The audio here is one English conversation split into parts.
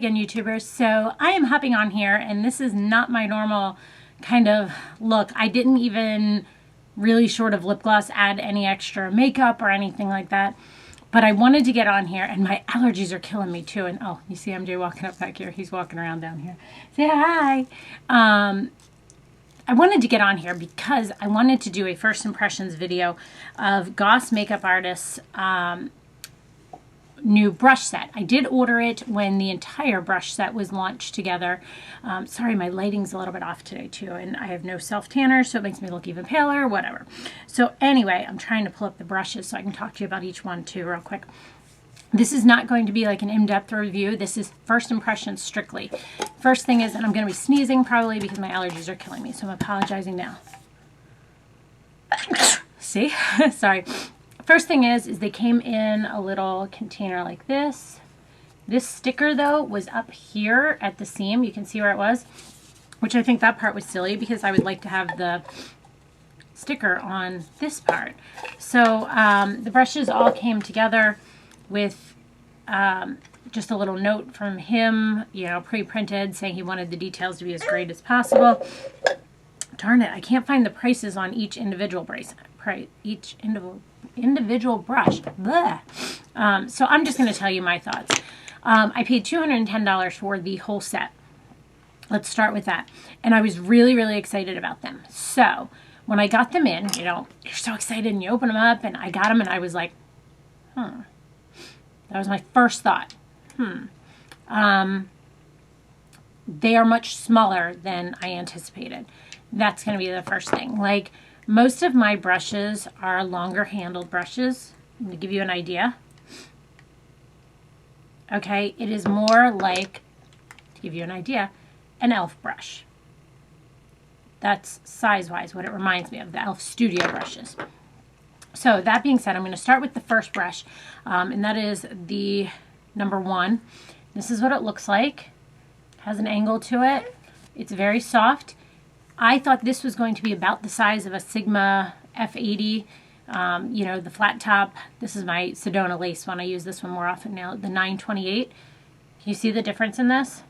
again, YouTubers. So I am hopping on here, and this is not my normal kind of look. I didn't even really, short of lip gloss, add any extra makeup or anything like that. But I wanted to get on here, and my allergies are killing me too. And oh, you see MJ walking up back here. He's walking around down here. Say hi. I wanted to get on here because I wanted to do a first impressions video of Goss makeup artist's new brush set. I did order it when the entire brush set was launched together. Sorry, my lighting's a little bit off today too, and I have no self-tanner, so it makes me look even paler, whatever. So anyway, I'm trying to pull up the brushes so I can talk to you about each one too real quick. This is not going to be like an in-depth review. This is first impressions strictly. First thing is, and I'm going to be sneezing probably because my allergies are killing me, so I'm apologizing now. See? Sorry. First thing is they came in a little container like this. This sticker, though, was up here at the seam. You can see where it was, which I think that part was silly because I would like to have the sticker on this part. So the brushes all came together with just a little note from him, you know, pre-printed, saying he wanted the details to be as great as possible. Darn it, I can't find the prices on each individual individual brush. So I'm just going to tell you my thoughts. I paid $210 for the whole set. Let's start with that. And I was really, really excited about them. So when I got them in, you know, you're so excited and you open them up, and I got them and I was like, That was my first thought. They are much smaller than I anticipated. That's going to be the first thing. Like, most of my brushes are longer handled brushes, to give you an idea. Okay, it is more like, to give you an idea, an e.l.f. brush. That's size-wise what it reminds me of, the e.l.f. Studio brushes. So that being said, I'm going to start with the first brush, and that is the number 1. This is what it looks like. It has an angle to it. It's very soft. I thought this was going to be about the size of a Sigma F80, you know, the flat top. This is my Sedona lace one. I use this one more often now, the 928. Can you see the difference in this?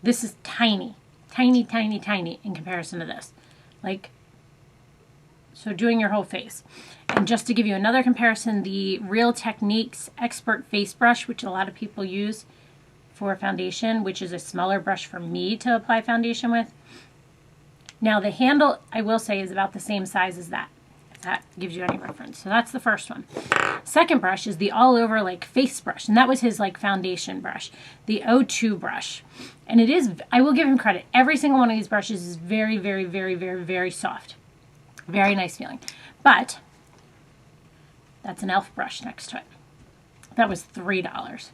This is tiny, tiny, tiny, tiny in comparison to this. Like, so doing your whole face. And just to give you another comparison, the Real Techniques Expert Face Brush, which a lot of people use for foundation, which is a smaller brush for me to apply foundation with. Now the handle, I will say, is about the same size as that, if that gives you any reference. So that's the first one. Second brush is the all over like face brush, and that was his like foundation brush, the O2 brush. And it is, I will give him credit, every single one of these brushes is very, very, very, very, very soft. Very nice feeling. But that's an e.l.f. brush next to it. That was $3.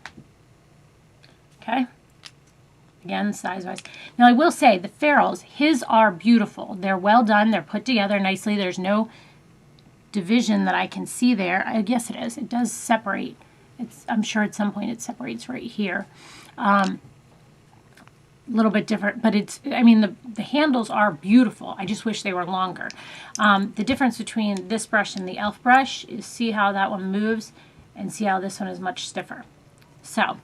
Okay? Again, size-wise. Now, I will say, the ferrules, his are beautiful. They're well done. They're put together nicely. There's no division that I can see there. I guess it is. It does separate. I'm sure at some point it separates right here. A little bit different, but it's, I mean, the handles are beautiful. I just wish they were longer. The difference between this brush and the e.l.f. brush is, see how that one moves and see how this one is much stiffer. So,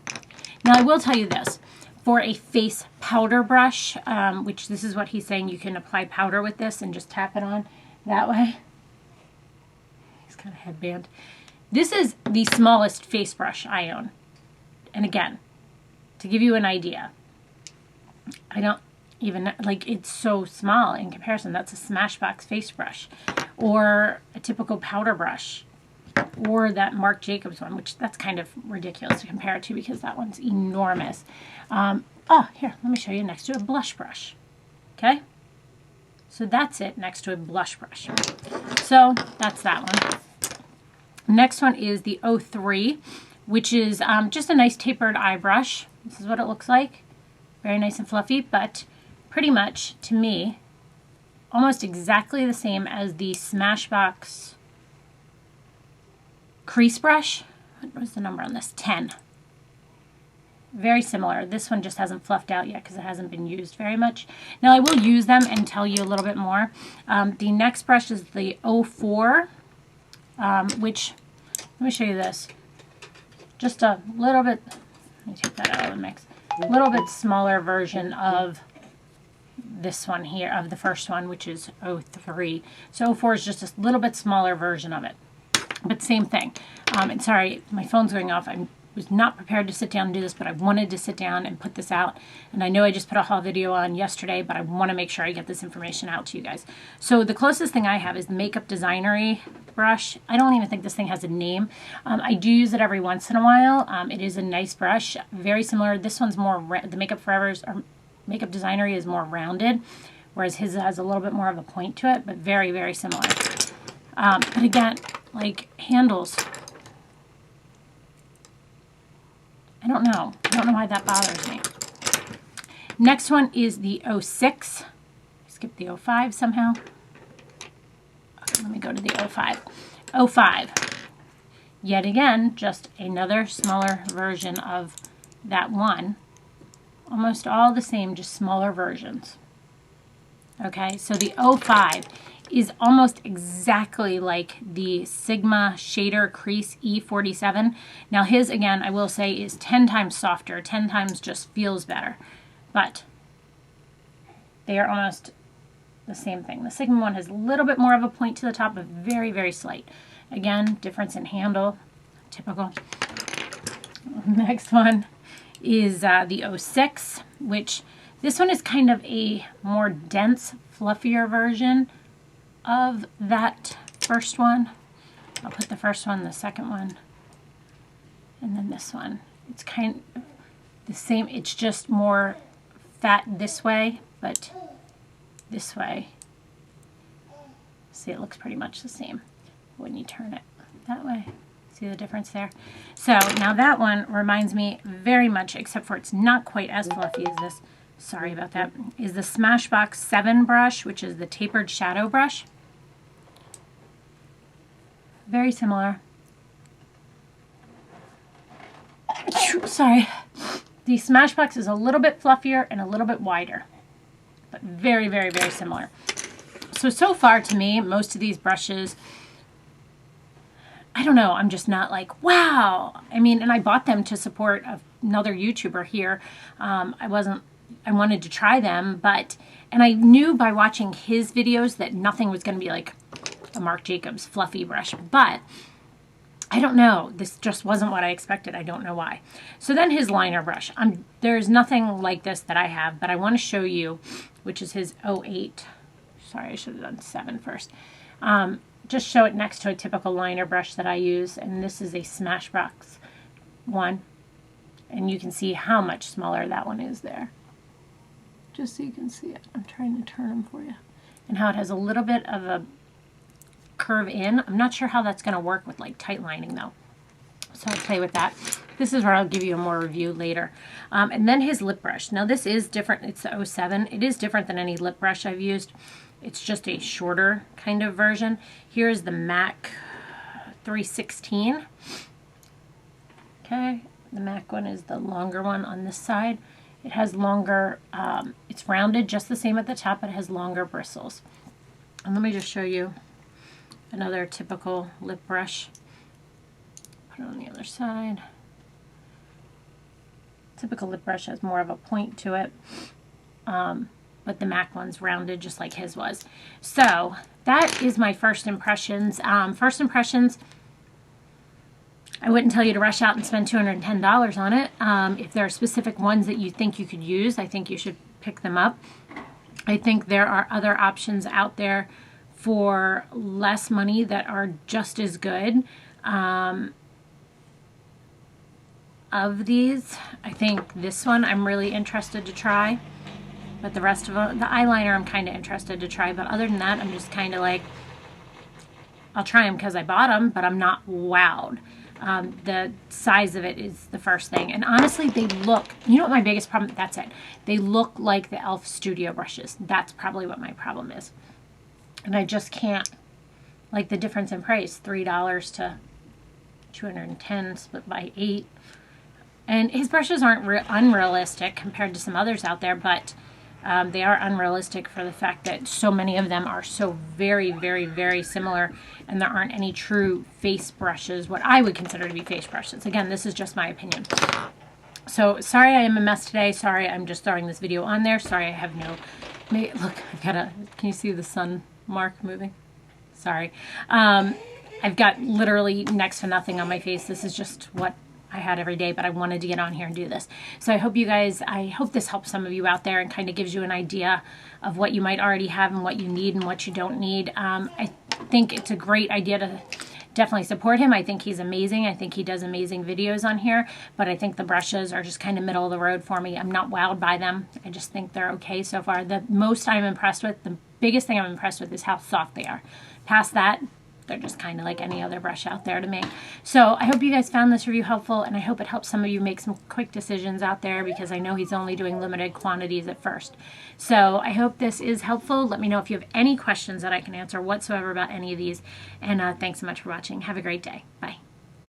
now I will tell you this. For a face powder brush, which this is what he's saying, you can apply powder with this and just tap it on that way. He's got a headband. This is the smallest face brush I own. And again, to give you an idea, I don't even, like, it's so small in comparison. That's a Smashbox face brush, or a typical powder brush, or that Marc Jacobs one, which that's kind of ridiculous to compare it to because that one's enormous. Here, let me show you next to a blush brush. Okay? So that's it next to a blush brush. So that's that one. Next one is the 03, which is just a nice tapered eye brush. This is what it looks like. Very nice and fluffy, but pretty much, to me, almost exactly the same as the Smashbox crease brush. What was the number on this? 10. Very similar. This one just hasn't fluffed out yet because it hasn't been used very much. Now, I will use them and tell you a little bit more. The next brush is the 04, which, let me show you this. Just a little bit me take that out of the mix. A little bit smaller version of this one here, of the first one, which is 03. So 04 is just a little bit smaller version of it, but same thing. And sorry, my phone's going off. I was not prepared to sit down and do this, but I wanted to sit down and put this out. And I know I just put a haul video on yesterday, but I want to make sure I get this information out to you guys. So the closest thing I have is the Makeup Designery brush. I don't even think this thing has a name. I do use it every once in a while. It is a nice brush, very similar. This one's more, the Makeup Forever's or Makeup Designery is more rounded, whereas his has a little bit more of a point to it, but very, very similar. But again, like handles, I don't know why that bothers me. Next one is the 06. Skip the 05 somehow. Okay, let me go to the 05. 05. Yet again, just another smaller version of that one. Almost all the same, just smaller versions. Okay, so the 05 is almost exactly like the Sigma Shader Crease E47. Now his, again, I will say, is 10 times softer, 10 times just feels better. But they are almost the same thing. The Sigma one has a little bit more of a point to the top, but very, very slight. Again, difference in handle, typical. Next one is the 06, which this one is kind of a more dense, fluffier version of that first one. I'll put the first one, the second one, and then this one. It's kind of the same, it's just more fat this way, but this way. See, it looks pretty much the same when you turn it that way. See the difference there? So now that one reminds me very much, except for it's not quite as fluffy as this, sorry about that, is the Smashbox 7 brush, which is the tapered shadow brush. Very similar. Sorry. The Smashbox is a little bit fluffier and a little bit wider, but very, very, very similar. So far to me, most of these brushes, I don't know, I'm just not like, wow. I mean, and I bought them to support another YouTuber here. I wanted to try them, and I knew by watching his videos that nothing was going to be like a Marc Jacobs fluffy brush, but I don't know. This just wasn't what I expected. I don't know why. So then his liner brush. There's nothing like this that I have, but I want to show you, which is his 08. Sorry, I should have done 7 first. Just show it next to a typical liner brush that I use, and this is a Smashbox one, and you can see how much smaller that one is there. Just so you can see it. I'm trying to turn them for you. And how it has a little bit of a curve in. I'm not sure how that's going to work with like tight lining though. So I'll play with that. This is where I'll give you a more review later. And then his lip brush. Now this is different. It's the 07. It is different than any lip brush I've used. It's just a shorter kind of version. Here's the MAC 316. Okay, the MAC one is the longer one on this side. It has longer, it's rounded just the same at the top, but it has longer bristles. And let me just show you another typical lip brush. Put it on the other side. Typical lip brush has more of a point to it. But the MAC one's rounded just like his was. So that is my first impressions. First impressions, I wouldn't tell you to rush out and spend $210 on it. If there are specific ones that you think you could use, I think you should pick them up. I think there are other options out there for less money that are just as good. Of these, I think this one I'm really interested to try. But the rest of them, the eyeliner I'm kind of interested to try. But other than that, I'm just kind of like, I'll try them because I bought them, but I'm not wowed. The size of it is the first thing. And honestly, they look, you know what my biggest problem, that's it. They look like the e.l.f. Studio brushes. That's probably what my problem is. And I just can't, like the difference in price, $3 to $210 split by 8. And his brushes aren't unrealistic compared to some others out there, but they are unrealistic for the fact that so many of them are so very, very, very similar, and there aren't any true face brushes, what I would consider to be face brushes. Again, this is just my opinion. So sorry I am a mess today. Sorry I'm just throwing this video on there. Sorry I have no, look, I've got a, can you see the sun mark moving? Sorry. I've got literally next to nothing on my face. This is just what I had every day, but I wanted to get on here and do this. So I hope you guys, I hope this helps some of you out there and kind of gives you an idea of what you might already have and what you need and what you don't need. I think it's a great idea to definitely support him. I think he's amazing. I think he does amazing videos on here, but I think the brushes are just kind of middle of the road for me. I'm not wowed by them. I just think they're okay so far. The most I'm impressed with, the biggest thing I'm impressed with is how soft they are. Past that, they're just kind of like any other brush out there to me. So I hope you guys found this review helpful, and I hope it helps some of you make some quick decisions out there, because I know he's only doing limited quantities at first. So I hope this is helpful. Let me know if you have any questions that I can answer whatsoever about any of these. And thanks so much for watching. Have a great day. Bye.